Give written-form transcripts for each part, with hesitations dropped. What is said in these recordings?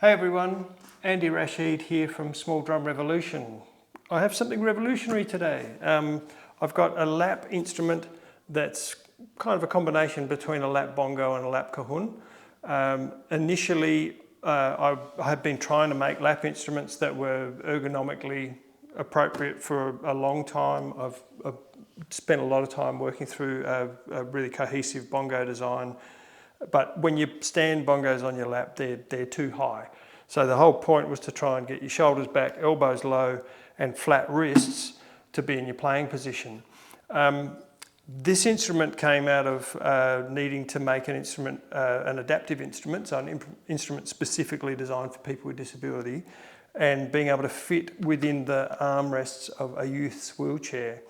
Hey everyone, Andy Rashid here from Small Drum Revolution. I have something revolutionary today. I've got a lap instrument that's kind of a combination between a lap bongo and a lap cajon. Initially, I had been trying to make lap instruments that were ergonomically appropriate for a long time. I've spent a lot of time working through a really cohesive bongo design. But when you stand bongos on your lap, they're too high. So the whole point was to try and get your shoulders back, elbows low, and flat wrists to be in your playing position. This instrument came out of needing to make an instrument, an adaptive instrument, so an instrument specifically designed for people with disability, and being able to fit within the armrests of a youth's wheelchair.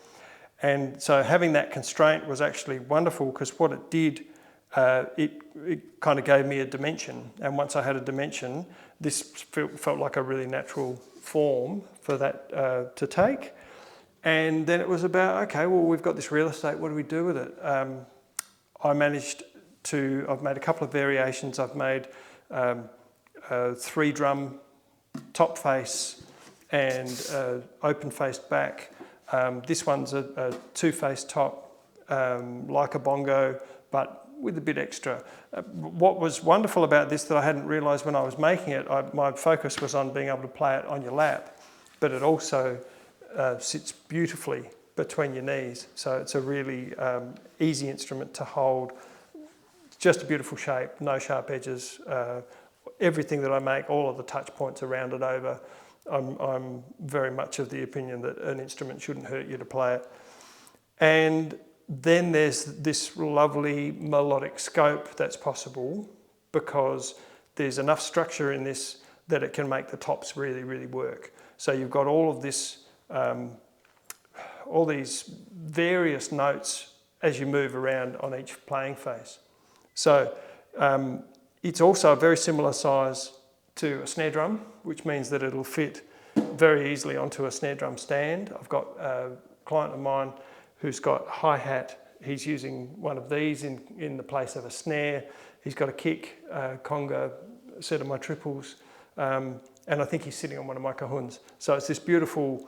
And so having that constraint was actually wonderful, because what it did, it kind of gave me a dimension, and once I had a dimension, this felt like a really natural form for that to take. And then it was about, okay, well, we've got this real estate, what do we do with it? I've made a couple of variations. I've made a 3-drum top face and open-faced back. This one's a 2-face top, like a bongo, but with a bit extra. What was wonderful about this that I hadn't realised when I was making it, my focus was on being able to play it on your lap, but it also sits beautifully between your knees. So it's a really easy instrument to hold. It's just a beautiful shape, no sharp edges. Everything that I make, all of the touch points are rounded over. I'm very much of the opinion that an instrument shouldn't hurt you to play it. And then there's this lovely melodic scope that's possible, because there's enough structure in this that it can make the tops really, really work. So you've got all of this, all these various notes as you move around on each playing face. So it's also a very similar size to a snare drum, which means that it'll fit very easily onto a snare drum stand. I've got a client of mine who's got hi-hat. He's using one of these in the place of a snare. He's got a kick, conga, a set of my triples, and I think he's sitting on one of my cajons. So it's this beautiful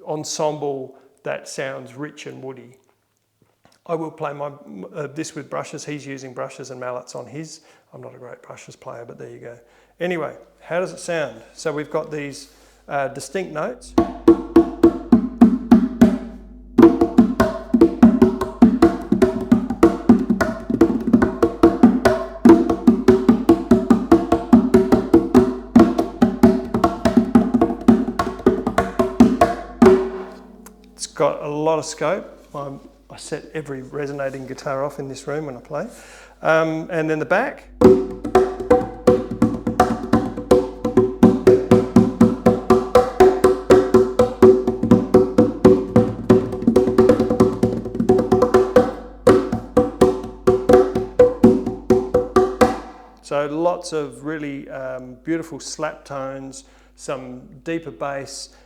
ensemble that sounds rich and woody. I will play this with brushes. He's using brushes and mallets on his. I'm not a great brushes player, but there you go. Anyway, how does it sound? So we've got these distinct notes. Got a lot of scope. I set every resonating guitar off in this room when I play. And then the back. So lots of really beautiful slap tones, some deeper bass,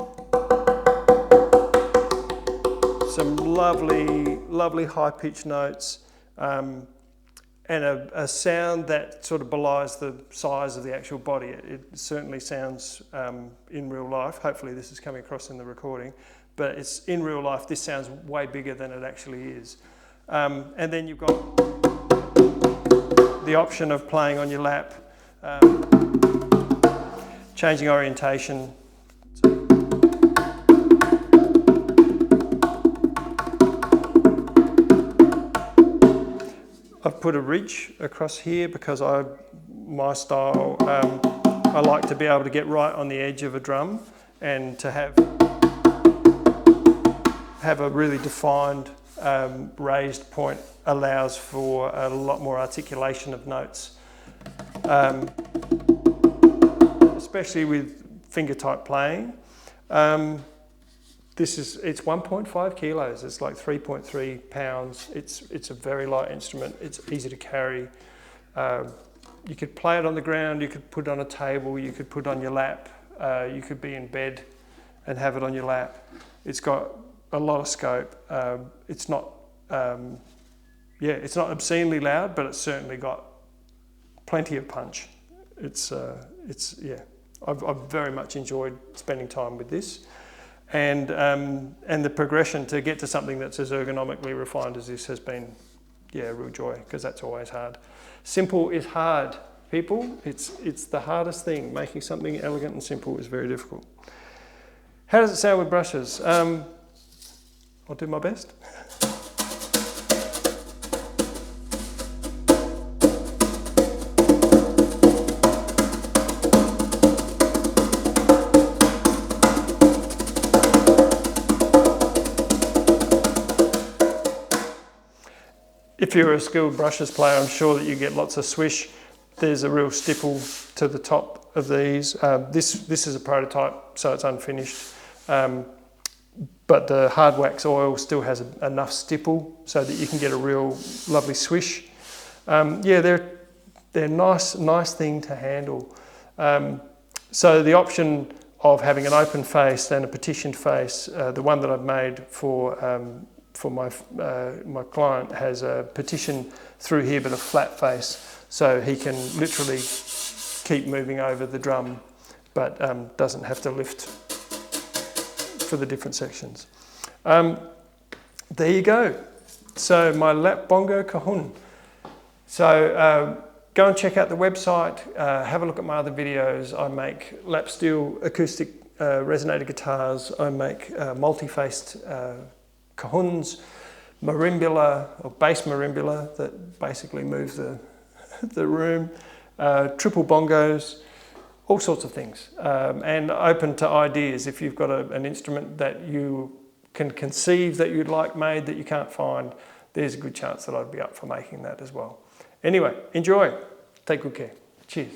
some lovely high-pitched notes, and a sound that sort of belies the size of the actual body. It certainly sounds in real life. Hopefully this is coming across in the recording, but it's in real life. This sounds way bigger than it actually is. And then you've got the option of playing on your lap, changing orientation. I've put a ridge across here because my style, I like to be able to get right on the edge of a drum and to have a really defined raised point allows for a lot more articulation of notes, especially with finger type playing. It's 1.5 kilos, it's like 3.3 pounds. It's a very light instrument, it's easy to carry. You could play it on the ground, you could put it on a table, you could put it on your lap, you could be in bed and have it on your lap. It's got a lot of scope. It's not obscenely loud, but it's certainly got plenty of punch. yeah, I've very much enjoyed spending time with this, and the progression to get to something that's as ergonomically refined as this has been, yeah, a real joy, because that's always hard. Simple is hard, people. It's the hardest thing. Making something elegant and simple is very difficult. How does it sound with brushes? I'll do my best. If you're a skilled brushes player, I'm sure that you get lots of swish. There's a real stipple to the top of these. This is a prototype, so it's unfinished. But the hard wax oil still has enough stipple so that you can get a real lovely swish. Yeah, they're nice thing to handle. So the option of having an open face and a petitioned face, the one that I've made for my client has a petition through here but a flat face, so he can literally keep moving over the drum but doesn't have to lift for the different sections. There you go. So my lap bongo cajon. So go and check out the website, have a look at my other videos. I make lap steel acoustic resonator guitars, I make multi-faced cajons, marimbula or bass marimbula that basically move the room, triple bongos, all sorts of things, and open to ideas. If you've got an instrument that you can conceive that you'd like made that you can't find, there's a good chance that I'd be up for making that as well. Anyway, enjoy, take good care, cheers.